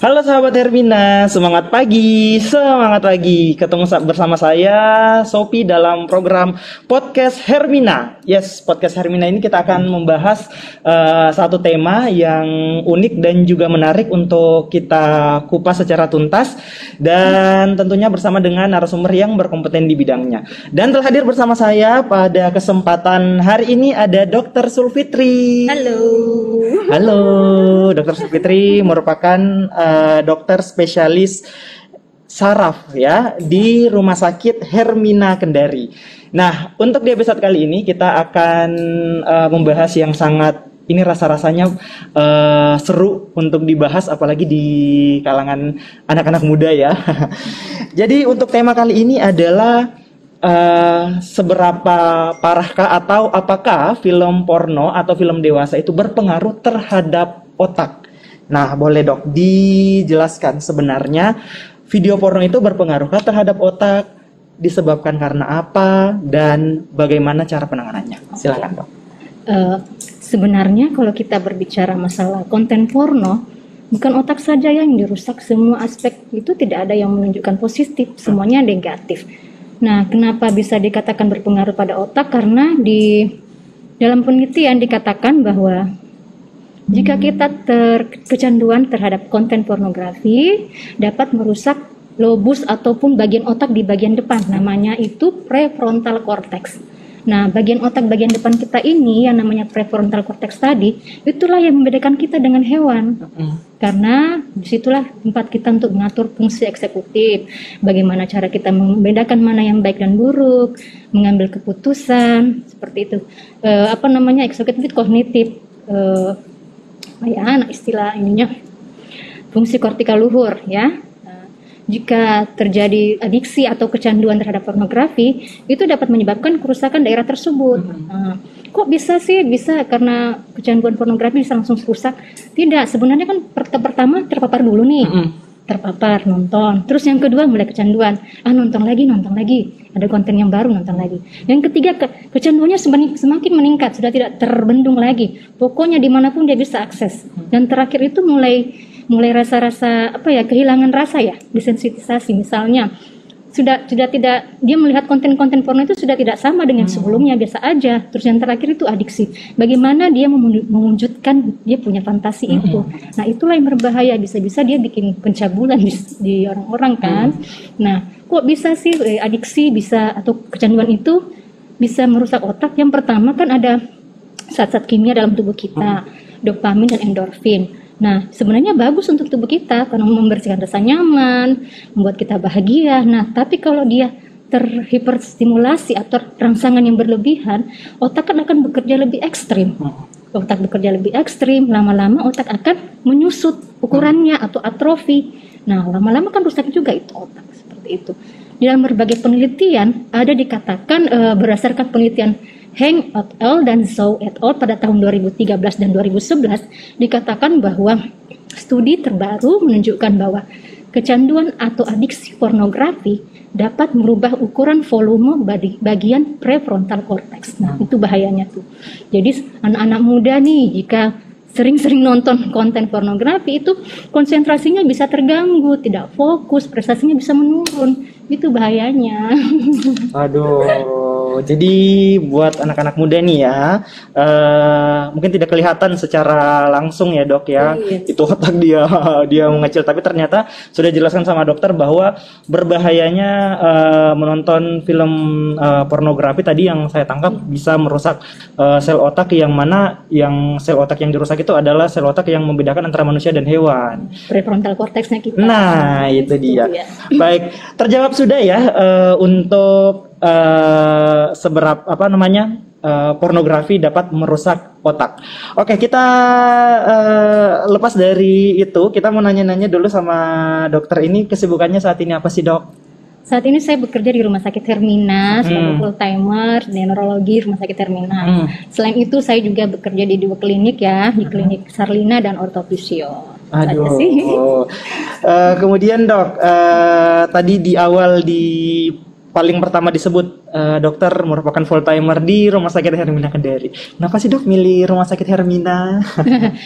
Halo sahabat Hermina, semangat pagi, semangat pagi. Ketemu bersama saya, Sophie, dalam program Podcast Hermina. Yes, Podcast Hermina ini kita akan membahas satu tema yang unik dan juga menarik untuk kita kupas secara tuntas. Dan tentunya bersama dengan narasumber yang berkompeten di bidangnya. Dan telah hadir bersama saya pada kesempatan hari ini ada Dr. Sulfitri. Halo, Dr. Sulfitri merupakan dokter spesialis saraf ya di Rumah Sakit Hermina Kendari. Nah, untuk di episode kali ini kita akan membahas yang sangat ini rasa-rasanya seru untuk dibahas, apalagi di kalangan anak-anak muda ya. Jadi untuk tema kali ini adalah seberapa parahkah atau apakah film porno atau film dewasa itu berpengaruh terhadap otak. Nah, boleh dok dijelaskan sebenarnya video porno itu berpengaruhkah terhadap otak, disebabkan karena apa, dan bagaimana cara penanganannya? Silakan dok. Sebenarnya kalau kita berbicara masalah konten porno, bukan otak saja yang dirusak, semua aspek itu tidak ada yang menunjukkan positif, semuanya negatif. Nah, kenapa bisa dikatakan berpengaruh pada otak? Karena di dalam penelitian dikatakan bahwa jika kita kecanduan terhadap konten pornografi dapat merusak lobus ataupun bagian otak di bagian depan, namanya itu prefrontal cortex. Nah, bagian otak bagian depan kita ini yang namanya prefrontal cortex tadi, itulah yang membedakan kita dengan hewan. Karena disitulah tempat kita untuk mengatur fungsi eksekutif, bagaimana cara kita membedakan mana yang baik dan buruk, mengambil keputusan, seperti itu. Eksekutif kognitif. Istilah ininya fungsi kortikal luhur ya. Jika terjadi adiksi atau kecanduan terhadap pornografi, itu dapat menyebabkan kerusakan daerah tersebut. Kok bisa sih? Bisa karena kecanduan pornografi bisa langsung rusak? Tidak, sebenarnya kan pertama terpapar dulu nih. Terpapar, nonton. Terus yang kedua mulai kecanduan. Nonton lagi. Ada konten yang baru, nonton lagi. Yang ketiga, kecanduannya semakin meningkat, sudah tidak terbendung lagi. Pokoknya dimanapun dia bisa akses. Dan terakhir itu mulai rasa-rasa kehilangan rasa ya, desensitisasi misalnya. Sudah tidak, dia melihat konten-konten porno itu sudah tidak sama dengan sebelumnya, biasa aja. Terus yang terakhir itu adiksi. Bagaimana dia mewujudkan dia punya fantasi itu. Nah, itulah yang berbahaya, bisa-bisa dia bikin pencabulan di orang-orang kan. Nah, kok bisa sih adiksi bisa atau kecanduan itu bisa merusak otak? Yang pertama kan ada zat-zat kimia dalam tubuh kita, dopamin dan endorfin. Nah, sebenarnya bagus untuk tubuh kita karena membersihkan rasa nyaman, membuat kita bahagia. Nah, tapi kalau dia terhiperstimulasi atau rangsangan yang berlebihan, otak kan akan bekerja lebih ekstrim. Otak bekerja lebih ekstrim, lama-lama otak akan menyusut ukurannya atau atrofi. Nah, lama-lama kan rusak juga itu otak, seperti itu. Di dalam berbagai penelitian ada dikatakan berdasarkan penelitian Heng et al. Dan Zhou et al. Pada tahun 2013 dan 2011 dikatakan bahwa studi terbaru menunjukkan bahwa kecanduan atau adiksi pornografi dapat merubah ukuran volume bagian prefrontal cortex. Nah, itu bahayanya tuh. Jadi anak-anak muda nih jika sering-sering nonton konten pornografi itu konsentrasinya bisa terganggu, tidak fokus, prestasinya bisa menurun. Itu bahayanya. Aduh, jadi buat anak-anak muda nih ya, mungkin tidak kelihatan secara langsung ya dok ya, itu otak dia mengecil, tapi ternyata sudah dijelaskan sama dokter bahwa berbahayanya menonton film pornografi tadi yang saya tangkap bisa merusak sel otak, yang mana yang sel otak yang dirusak itu adalah sel otak yang membedakan antara manusia dan hewan. Prefrontal cortexnya kita. Nah, itu dia. Baik, terjawab sudah ya untuk seberapa pornografi dapat merusak otak. Oke, kita lepas dari itu, kita mau nanya-nanya dulu sama dokter ini, kesibukannya saat ini apa sih dok? Saat ini saya bekerja di Rumah Sakit Hermina sebagai full timer di neurologi Rumah Sakit Hermina. Selain itu saya juga bekerja di 2 klinik ya, di klinik Sarlina dan Ortofisio. Aduh. Kemudian dok, tadi di awal paling pertama disebut dokter merupakan full timer di Rumah Sakit Hermina Kendari. Kenapa sih dok milih Rumah Sakit Hermina?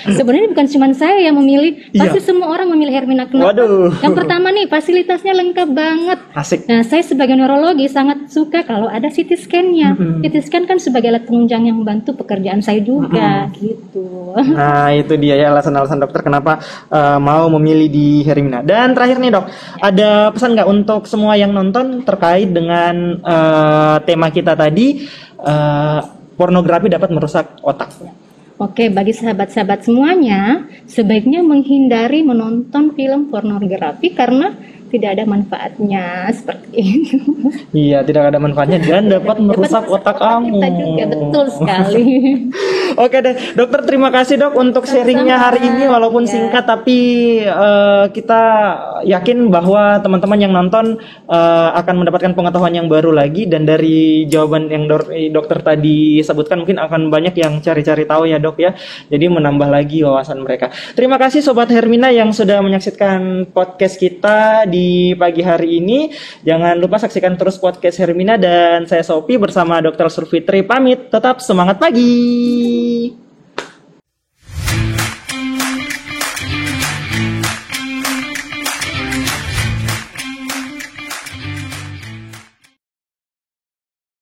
Sebenarnya bukan cuma saya yang memilih, pasti semua orang memilih Hermina. Kenapa? Waduh. Yang pertama nih, fasilitasnya lengkap banget. Asik. Nah, saya sebagai neurologi sangat suka kalau ada CT scan-nya. CT scan kan sebagai alat penunjang yang membantu pekerjaan saya juga, gitu. Nah, itu dia ya alasan-alasan dokter kenapa mau memilih di Hermina. Dan terakhir nih dok, ada pesan nggak untuk semua yang nonton terkait dengan tema kita tadi, pornografi dapat merusak otak? Oke, bagi sahabat-sahabat semuanya, sebaiknya menghindari menonton film pornografi karena tidak ada manfaatnya seperti itu. Iya, tidak ada manfaatnya dan dapat merusak otak kamu. Kita juga, betul sekali. Oke deh, dokter terima kasih dok untuk sharingnya hari ini walaupun singkat tapi kita yakin bahwa teman-teman yang nonton akan mendapatkan pengetahuan yang baru lagi dan dari jawaban yang dokter tadi sebutkan mungkin akan banyak yang cari-cari tahu ya dok ya. Jadi menambah lagi wawasan mereka. Terima kasih Sobat Hermina yang sudah menyaksikan podcast kita di pagi hari ini. Jangan lupa saksikan terus podcast Hermina dan saya Sophie bersama Dr. Surfitri pamit. Tetap semangat pagi.